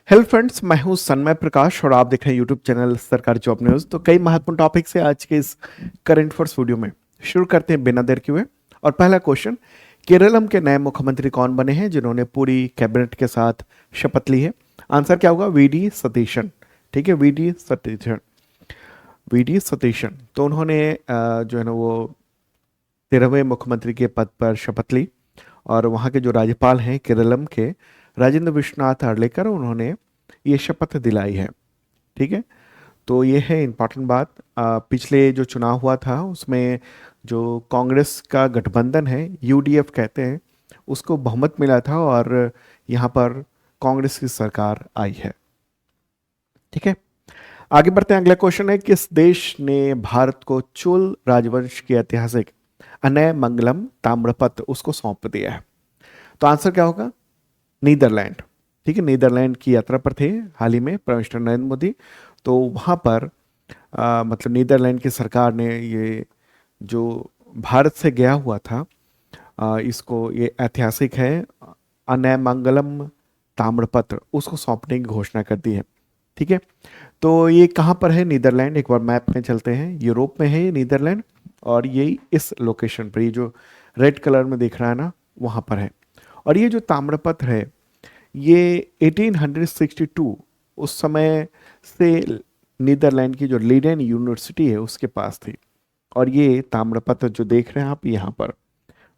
Hello friends, मैं हूं सन्मय प्रकाश और आप देख रहे हैं यूट्यूब चैनल सरकारी जॉब न्यूज़। तो कई महत्वपूर्ण टॉपिक से आज के इस करंट अफेयर्स वीडियो में शुरू करते हैं बिना देर के हुए। और पहला क्वेश्चन, केरलम के नए मुख्यमंत्री कौन बने हैं जिन्होंने पूरी कैबिनेट के साथ शपथ ली है? आंसर क्या होगा? V D Satheesan. ठीक है, वी डी सतीशन। तो उन्होंने जो है ना वो 13वें मुख्यमंत्री के पद पर शपथ ली। और वहाँ के जो राज्यपाल हैं केरलम के, राजेंद्र विश्वनाथ अर्लेकर, उन्होंने ये शपथ दिलाई है। ठीक है, तो ये है इम्पॉर्टेंट बात। पिछले जो चुनाव हुआ था उसमें जो कांग्रेस का गठबंधन है, यूडीएफ कहते हैं, उसको बहुमत मिला था और यहाँ पर कांग्रेस की सरकार आई है। ठीक है, आगे बढ़ते हैं। अगला क्वेश्चन है, किस देश ने भारत को चोल राजवंश की ऐतिहासिक अनय मंगलम ताम्रपत्र उसको सौंप दिया है? तो आंसर क्या होगा? नीदरलैंड। ठीक है, नीदरलैंड की यात्रा पर थे हाल ही में प्राइम मिनिस्टर नरेंद्र मोदी। तो वहाँ पर मतलब नीदरलैंड की सरकार ने ये जो भारत से गया हुआ था, इसको, ये ऐतिहासिक है, अनैमंगलम ताम्रपत्र उसको सौंपने की घोषणा कर दी है। ठीक है, तो ये कहाँ पर है नीदरलैंड? एक बार मैप में चलते हैं। यूरोप में है ये नीदरलैंड, और यही इस लोकेशन पर, ये जो रेड कलर में दिख रहा है ना, वहाँ पर है। और ये जो ताम्रपत्र है, ये 1862 उस समय से नीदरलैंड की जो लीडेन यूनिवर्सिटी है उसके पास थी। और ये ताम्रपत्र जो देख रहे हैं आप यहाँ पर,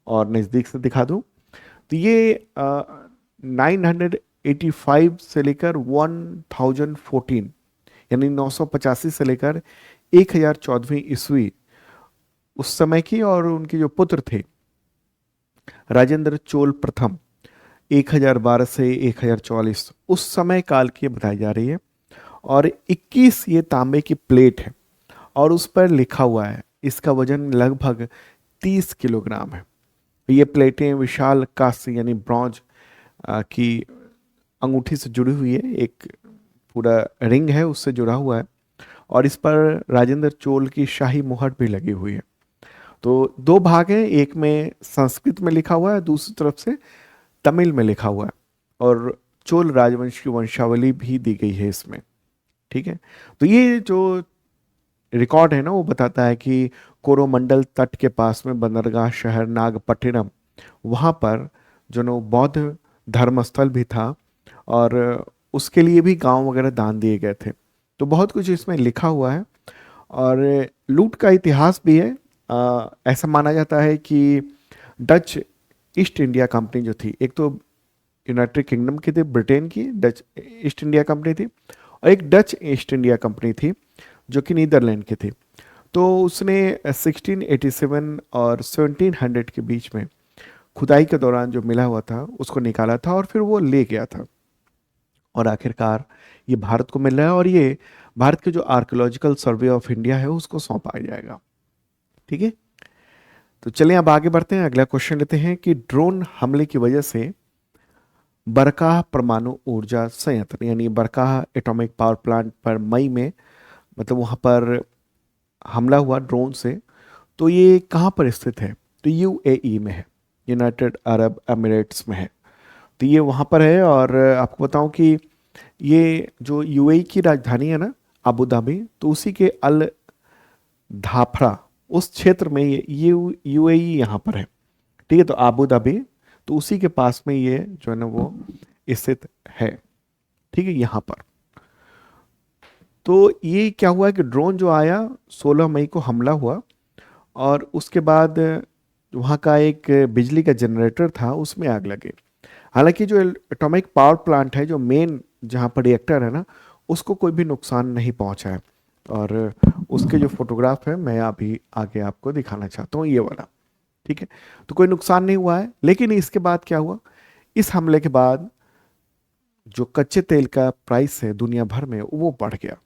और नज़दीक से दिखा दूँ, तो ये 985 से लेकर 1014, यानी 985 से लेकर 1014वीं ईस्वी उस समय की। और उनके जो पुत्र थे राजेंद्र चोल प्रथम, 1012 से 1044 उस समय काल की बताई जा रही है। और 21 ये तांबे की प्लेट है और उस पर लिखा हुआ है, इसका वजन लगभग 30 किलोग्राम है। ये प्लेटें विशाल कांस्य यानी ब्रॉन्ज की अंगूठी से जुड़ी हुई है, एक पूरा रिंग है उससे जुड़ा हुआ है। और इस पर राजेंद्र चोल की शाही मुहर भी लगी हुई है। तो दो भाग हैं, एक में संस्कृत में लिखा हुआ है, दूसरी तरफ से तमिल में लिखा हुआ है। और चोल राजवंश की वंशावली भी दी गई है इसमें। ठीक है, तो ये जो रिकॉर्ड है ना, वो बताता है कि कोरोमंडल तट के पास में बंदरगाह शहर नागपट्टिनम, वहाँ पर जो नो बौद्ध धर्मस्थल भी था। और उसके लिए भी गांव वगैरह दान दिए गए थे। तो बहुत कुछ इसमें लिखा हुआ है। और लूट का इतिहास भी है। ऐसा माना जाता है कि डच ईस्ट इंडिया कंपनी जो थी, एक तो यूनाइटेड किंगडम की थी, ब्रिटेन की डच ईस्ट इंडिया कंपनी थी, और एक डच ईस्ट इंडिया कंपनी थी जो कि नीदरलैंड की थी। तो उसने 1687 और 1700 के बीच में खुदाई के दौरान जो मिला हुआ था उसको निकाला था और फिर वो ले गया था। और आखिरकार ये भारत को मिल रहा है, और ये भारत के जो आर्कियोलॉजिकल सर्वे ऑफ इंडिया है उसको सौंपा जाएगा। ठीक है, तो चलिए अब आगे बढ़ते हैं। अगला क्वेश्चन लेते हैं कि ड्रोन हमले की वजह से बरकाह परमाणु ऊर्जा संयंत्र यानी बरकाह एटॉमिक पावर प्लांट पर मई में, मतलब वहाँ पर हमला हुआ ड्रोन से। तो ये कहाँ पर स्थित है? तो यूएई में है, यूनाइटेड अरब एमिरेट्स में है। तो ये वहाँ पर है। और आपको बताऊं कि ये जो यूएई की राजधानी है ना, अबू धाबी, तो उसी के अल धाफरा उस क्षेत्र में ये यूएई यहाँ पर है। ठीक है, तो अबू धाबी, तो उसी के पास में ये जो है ना वो स्थित है। ठीक है, यहाँ पर। तो ये क्या हुआ कि ड्रोन जो आया, 16 मई को हमला हुआ, और उसके बाद वहाँ का एक बिजली का जनरेटर था उसमें आग लगी। हालांकि जो एटॉमिक पावर प्लांट है, जो मेन जहाँ पर रिएक्टर है ना, उसको कोई भी नुकसान नहीं पहुंचा है। और उसके जो फोटोग्राफ है मैं अभी आगे आपको दिखाना चाहता हूँ, ये वाला। ठीक है, तो कोई नुकसान नहीं हुआ है। लेकिन इसके बाद क्या हुआ, इस हमले के बाद जो कच्चे तेल का प्राइस है दुनिया भर में वो बढ़ गया।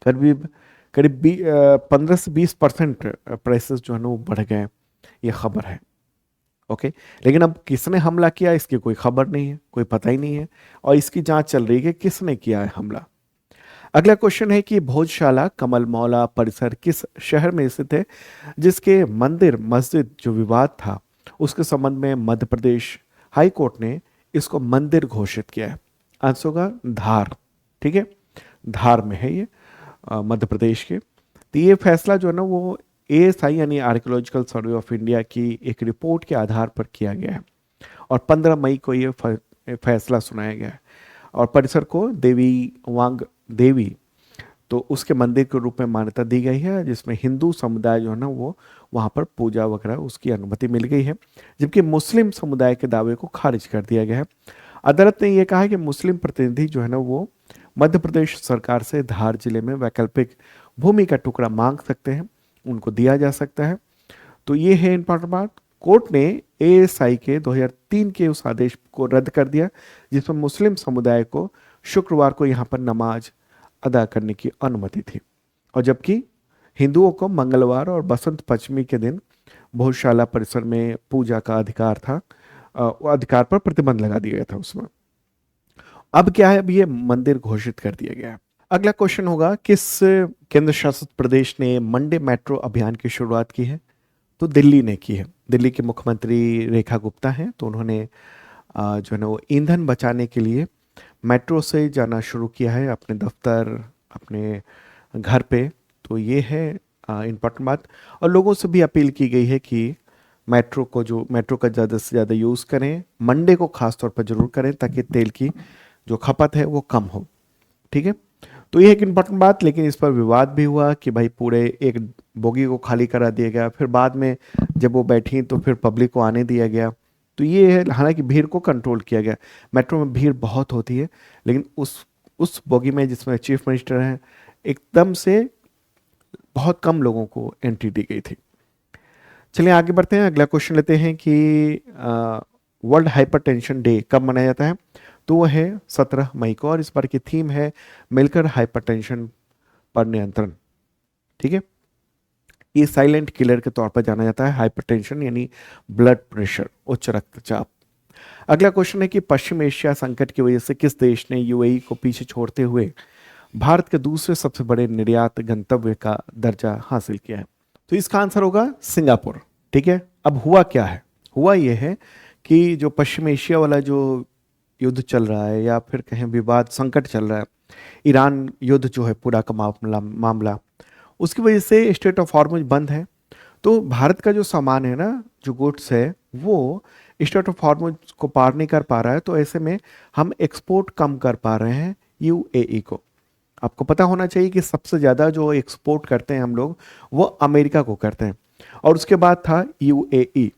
करीब करीब 15 से 20% प्राइसेस जो है ना वो बढ़ गए, ये खबर है। ओके, लेकिन अब किसने हमला किया इसकी कोई खबर नहीं है, कोई पता ही नहीं है। और इसकी जांच चल रही है कि किसने किया है हमला। अगला क्वेश्चन है कि भोजशाला कमल मौला परिसर किस शहर में स्थित है, जिसके मंदिर मस्जिद जो विवाद था उसके संबंध में मध्य प्रदेश हाई कोर्ट ने इसको मंदिर घोषित किया है। आंसर होगा धार। ठीक है, धार में है ये, मध्य प्रदेश के। तो ये फैसला जो है ना वो एएसआई यानी आर्कियोलॉजिकल सर्वे ऑफ इंडिया की एक रिपोर्ट के आधार पर किया गया है और 15 मई को ये फैसला सुनाया गया है। और परिसर को देवी वांग देवी तो उसके मंदिर के रूप में मान्यता दी गई है, जिसमें हिंदू समुदाय जो है ना वो वहाँ पर पूजा वगैरह उसकी अनुमति मिल गई है, जबकि मुस्लिम समुदाय के दावे को खारिज कर दिया गया है। अदालत ने यह कहा है कि मुस्लिम प्रतिनिधि जो है ना वो मध्य प्रदेश सरकार से धार जिले में वैकल्पिक भूमि का टुकड़ा मांग सकते हैं, उनको दिया जा सकता है। तो ये है इंपॉर्टेंट बात। कोर्ट ने एएसआई के 2003 के उस आदेश को रद्द कर दिया जिसमें मुस्लिम समुदाय को शुक्रवार को यहाँ पर नमाज अदा करने की अनुमति थी, और जबकि हिंदुओं को मंगलवार और बसंत पंचमी के दिन भोजशाला परिसर में पूजा का अधिकार था। वो अधिकार पर प्रतिबंध लगा दिया गया था उसमें। अब क्या है, अब ये मंदिर घोषित कर दिया गया है। अगला क्वेश्चन होगा, किस केंद्र शासित प्रदेश ने मंडे मेट्रो अभियान की शुरुआत की है? तो दिल्ली ने की है। दिल्ली के मुख्यमंत्री रेखा गुप्ता हैं, तो उन्होंने जो है ना वो ईंधन बचाने के लिए मेट्रो से जाना शुरू किया है अपने दफ्तर, अपने घर पे। तो ये है इम्पोर्टेंट बात। और लोगों से भी अपील की गई है कि मेट्रो का ज़्यादा से ज़्यादा यूज़ करें, मंडे को खास तौर पर जरूर करें ताकि तेल की जो खपत है वो कम हो। ठीक है, तो ये एक इम्पोर्टेंट बात। लेकिन इस पर विवाद भी हुआ कि भाई पूरे एक बोगी को खाली करा दिया गया, फिर बाद में जब वो बैठी तो फिर पब्लिक को आने दिया गया। तो ये है, हालांकि भीड़ को कंट्रोल किया गया। मेट्रो में भीड़ बहुत होती है, लेकिन उस बोगी में जिसमें चीफ मिनिस्टर हैं, एकदम से बहुत कम लोगों को एंट्री दी गई थी। चलिए आगे बढ़ते हैं। अगला क्वेश्चन लेते हैं कि वर्ल्ड हाइपरटेंशन डे कब मनाया जाता है? तो वो है 17 मई को, और इस बार की थीम है मिलकर हाइपरटेंशन पर नियंत्रण। ठीक है, ये साइलेंट किलर के तौर पर जाना जाता है, हाइपरटेंशन यानी ब्लड प्रेशर, उच्च रक्तचाप। अगला क्वेश्चन है कि पश्चिम एशिया संकट की वजह से किस देश ने यूएई को पीछे छोड़ते हुए भारत के दूसरे सबसे बड़े निर्यात गंतव्य का दर्जा हासिल किया है? तो इसका आंसर होगा सिंगापुर। ठीक है, अब हुआ क्या है? हुआ यह है कि जो पश्चिम एशिया वाला जो युद्ध चल रहा है, या फिर कहें विवाद संकट चल रहा है, ईरान युद्ध जो है पूरा का मामला, उसकी वजह से स्ट्रेट ऑफ हॉर्मुज बंद है। तो भारत का जो सामान है ना, जो गुड्स है, वो स्ट्रेट ऑफ हॉर्मुज को पार नहीं कर पा रहा है। तो ऐसे में हम एक्सपोर्ट कम कर पा रहे हैं यूएई को। आपको पता होना चाहिए कि सबसे ज़्यादा जो एक्सपोर्ट करते हैं हम लोग वो अमेरिका को करते हैं, और उसके बाद था यूएई।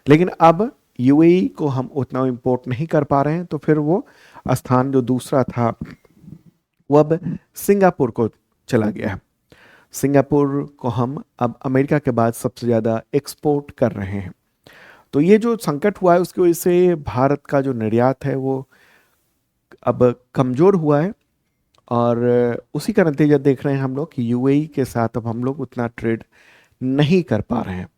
लेकिन अब यूएई को हम उतना इंपोर्ट नहीं कर पा रहे हैं, तो फिर वो स्थान जो दूसरा था वो अब सिंगापुर को चला गया है। सिंगापुर को हम अब अमेरिका के बाद सबसे ज़्यादा एक्सपोर्ट कर रहे हैं। तो ये जो संकट हुआ है उसकी वजह से भारत का जो निर्यात है वो अब कमज़ोर हुआ है, और उसी का नतीजा देख रहे हैं हम लोग कि यूएई के साथ अब हम लोग उतना ट्रेड नहीं कर पा रहे हैं।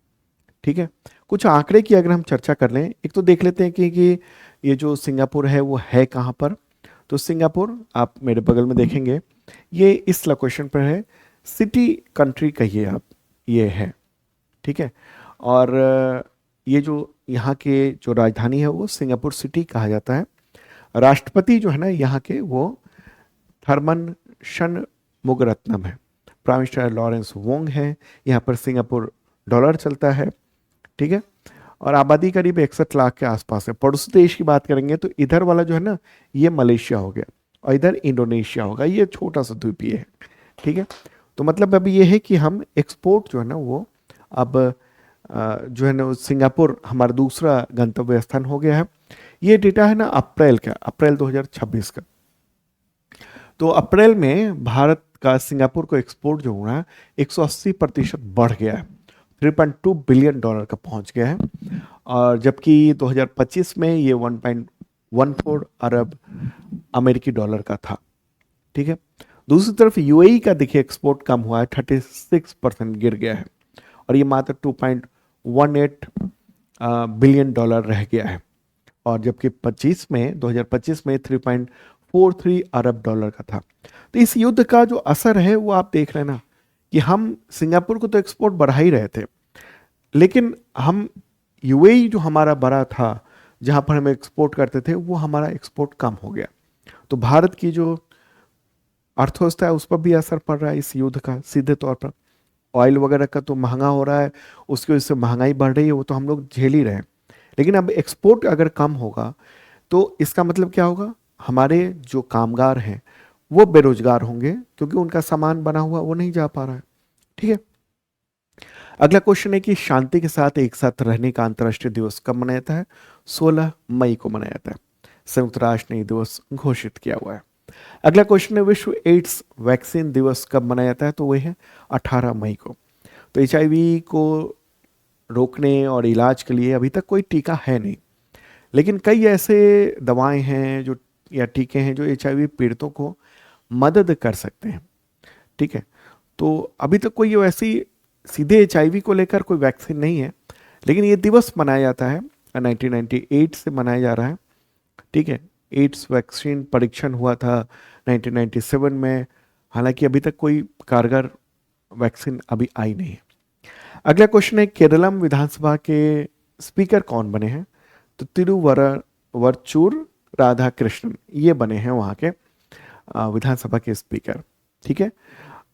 ठीक है, कुछ आंकड़े की अगर हम चर्चा कर लें, एक तो देख लेते हैं कि ये जो सिंगापुर है वो है कहाँ पर। तो सिंगापुर आप मेरे बगल में देखेंगे, ये इस लोकेशन पर है। सिटी कंट्री कहिए आप, ये है। ठीक है, और ये जो यहाँ के जो राजधानी है वो सिंगापुर सिटी कहा जाता है। राष्ट्रपति जो है ना यहाँ के वो थर्मन शनमुगरत्नम है। प्राइम मिनिस्टर लॉरेंस वोंग है। यहाँ पर सिंगापुर डॉलर चलता है। ठीक है, और आबादी करीब 61 लाख के आसपास है। पड़ोसी देश की बात करेंगे तो इधर वाला जो है ना ये मलेशिया हो गया, और इधर इंडोनेशिया होगा। ये छोटा सा द्वीपीय है। ठीक है, तो मतलब अब ये है कि हम एक्सपोर्ट जो है ना वो अब जो है ना सिंगापुर हमारा दूसरा गंतव्य स्थान हो गया है। ये डेटा है ना अप्रैल 2026 का। तो अप्रैल में भारत का सिंगापुर को एक्सपोर्ट जो हुआ है 180% बढ़ गया है, 3.2 बिलियन डॉलर का पहुंच गया है। और जबकि 2025 में ये 1.14 अरब अमेरिकी डॉलर का था। ठीक है, दूसरी तरफ यूएई का देखिए एक्सपोर्ट कम हुआ है, 36% गिर गया है, और ये मात्र 2.18 बिलियन डॉलर रह गया है। और जबकि 2025 में 3.43 अरब डॉलर का था। तो इस युद्ध का जो असर है वो आप देख रहे हैं ना, कि हम सिंगापुर को तो एक्सपोर्ट बढ़ा ही रहे थे, लेकिन हम यूएई जो हमारा बड़ा था जहां पर हम एक्सपोर्ट करते थे वो हमारा एक्सपोर्ट कम हो गया। तो भारत की जो अर्थव्यवस्था है उस पर भी असर पड़ रहा है इस युद्ध का सीधे तौर पर। ऑयल वगैरह का तो महंगा हो रहा है, उसकी वजह से महंगाई बढ़ रही है, वो तो हम लोग झेल ही रहे हैं। लेकिन अब एक्सपोर्ट अगर कम होगा तो इसका मतलब क्या होगा, हमारे जो कामगार हैं वो बेरोजगार होंगे, क्योंकि उनका सामान बना हुआ वो नहीं जा पा रहा है। ठीक है। अगला क्वेश्चन है कि शांति के साथ एक साथ रहने का अंतर्राष्ट्रीय दिवस कब मनाया जाता है? 16 मई को मनाया जाता है। संयुक्त राष्ट्र ने ये दिवस घोषित किया हुआ है। अगला क्वेश्चन है विश्व एड्स वैक्सीन दिवस कब मनाया जाता है? तो वह है 18 मई को। तो एचआईवी को रोकने और इलाज के लिए अभी तक कोई टीका है नहीं, लेकिन कई ऐसे दवाएं हैं जो या टीके हैं जो एचआईवी पीड़ितों को मदद कर सकते हैं। ठीक है। तो अभी तक कोई वैसी सीधे एचआईवी को लेकर कोई वैक्सीन नहीं है, लेकिन ये दिवस मनाया जाता है, 1998 से मनाया जा रहा है। ठीक है। एड्स वैक्सीन परीक्षण हुआ था 1997 में, हालांकि अभी तक कोई कारगर वैक्सीन अभी आई नहीं है। अगला क्वेश्चन है केरलम विधानसभा के स्पीकर कौन बने हैं? तो तिरुवरुर राधाकृष्णन ये बने हैं वहाँ के विधानसभा के स्पीकर। ठीक है।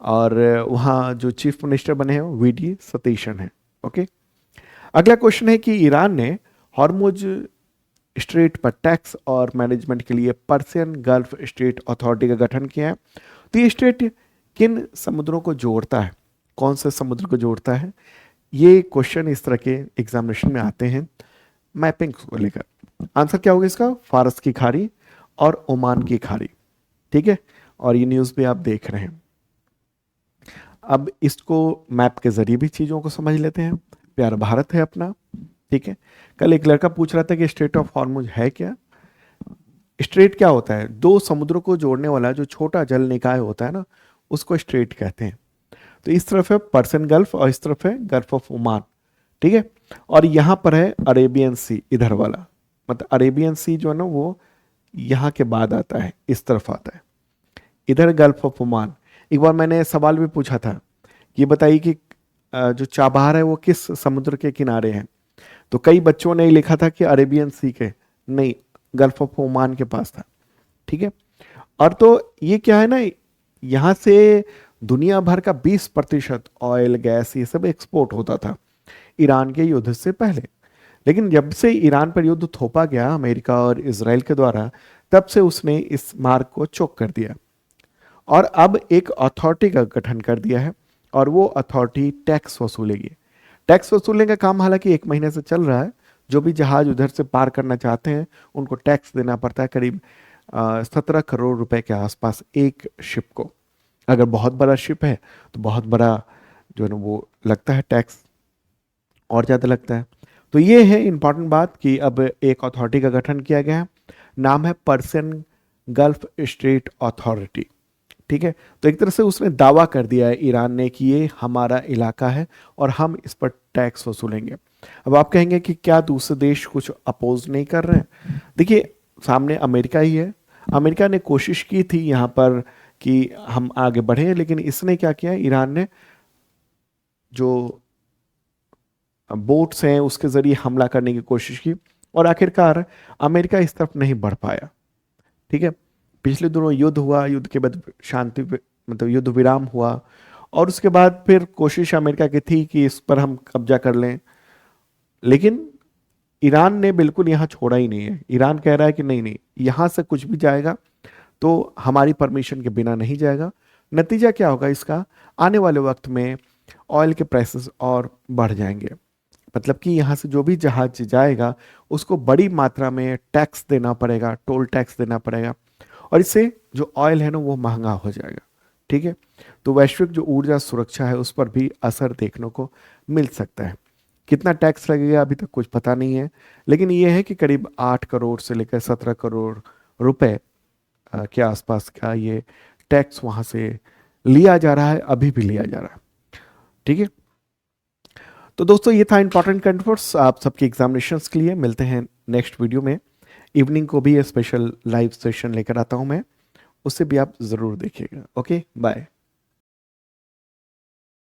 और वहाँ जो चीफ मिनिस्टर बने हैं वो वीडी सतीशन है। ओके। अगला क्वेश्चन है कि ईरान ने हॉर्मुज स्ट्रेट पर टैक्स और मैनेजमेंट के लिए पर्सियन गल्फ स्टेट अथॉरिटी का गठन किया है। तो ये स्टेट किन समुद्रों को जोड़ता है, कौन से समुद्र को जोड़ता है? ये क्वेश्चन इस तरह के एग्जामिनेशन में आते हैं मैपिंग को लेकर। आंसर क्या होगा इसका? फारस की खाड़ी और ओमान की खाड़ी। ठीक है। और ये न्यूज़ भी आप देख रहे हैं। अब इसको मैप के जरिए भी चीज़ों को समझ लेते हैं। प्यारा भारत है अपना। ठीक है। कल एक लड़का पूछ रहा था कि स्ट्रेट ऑफ हॉर्मुज है क्या? स्ट्रेट क्या होता है? दो समुद्रों को जोड़ने वाला जो छोटा जल निकाय होता है ना, उसको स्ट्रेट कहते हैं। तो इस तरफ है पर्सियन गल्फ और इस तरफ है गल्फ ऑफ ओमान। ठीक है। और यहाँ पर है अरेबियन सी, इधर वाला, मतलब अरेबियन सी जो है ना वो यहाँ के बाद आता है, इस तरफ आता है, इधर गल्फ ऑफ ओमान। एक बार मैंने सवाल भी पूछा था, ये बताइए कि जो चाबहार है वो किस समुद्र के किनारे है? तो कई बच्चों ने लिखा था कि अरेबियन सी के, नहीं, गल्फ ऑफ ओमान के पास था। ठीक है। और तो ये क्या है ना, यहाँ से दुनिया भर का 20% ऑयल गैस ये सब एक्सपोर्ट होता था ईरान के युद्ध से पहले। लेकिन जब से ईरान पर युद्ध थोपा गया अमेरिका और इजराइल के द्वारा, तब से उसने इस मार्ग को चोक कर दिया और अब एक अथॉरिटी का गठन कर दिया है, और वो अथॉरिटी टैक्स वसूलेगी। टैक्स वसूलने का काम हालांकि 1 महीने से चल रहा है। जो भी जहाज उधर से पार करना चाहते हैं उनको टैक्स देना पड़ता है, करीब 17 करोड़ रुपए के आसपास एक शिप को। अगर बहुत बड़ा शिप है तो बहुत बड़ा जो है ना वो लगता है टैक्स, और ज़्यादा लगता है। तो ये है इंपॉर्टेंट बात कि अब एक अथॉरिटी का गठन किया गया है, नाम है पर्सियन गल्फ स्ट्रेट अथॉरिटी। ठीक है। तो एक तरह से उसने दावा कर दिया है ईरान ने कि ये हमारा इलाका है और हम इस पर टैक्स वसूलेंगे। अब आप कहेंगे कि क्या दूसरे देश कुछ अपोज नहीं कर रहे हैं? देखिए, सामने अमेरिका ही है। अमेरिका ने कोशिश की थी यहाँ पर कि हम आगे बढ़े, लेकिन इसने क्या किया, ईरान ने जो बोट्स हैं उसके जरिए हमला करने की कोशिश की, और आखिरकार अमेरिका इस तरफ नहीं बढ़ पाया। ठीक है। पिछले दिनों युद्ध हुआ, युद्ध के बाद शांति मतलब युद्ध विराम हुआ, और उसके बाद फिर कोशिश अमेरिका की थी कि इस पर हम कब्जा कर लें, लेकिन ईरान ने बिल्कुल यहाँ छोड़ा ही नहीं है। ईरान कह रहा है कि नहीं नहीं, यहाँ से कुछ भी जाएगा तो हमारी परमिशन के बिना नहीं जाएगा। नतीजा क्या होगा इसका? आने वाले वक्त में ऑयल के प्राइसेस और बढ़ जाएंगे, मतलब कि यहाँ से जो भी जहाज जाएगा उसको बड़ी मात्रा में टैक्स देना पड़ेगा, टोल टैक्स देना पड़ेगा, और इससे जो ऑयल है ना वो महंगा हो जाएगा। ठीक है। तो वैश्विक जो ऊर्जा सुरक्षा है उस पर भी असर देखने को मिल सकता है। कितना टैक्स लगेगा अभी तक कुछ पता नहीं है, लेकिन ये है कि करीब 8 करोड़ से लेकर 17 करोड़ रुपए के आसपास का ये टैक्स वहां से लिया जा रहा है, अभी भी लिया जा रहा है। ठीक है। तो दोस्तों ये था इंपॉर्टेंट कंटेंट्स आप सबके एग्जामिनेशंस के लिए। मिलते हैं नेक्स्ट वीडियो में। इवनिंग को भी ये स्पेशल लाइव सेशन लेकर आता हूं मैं, उससे भी आप ज़रूर देखिएगा। Okay, bye.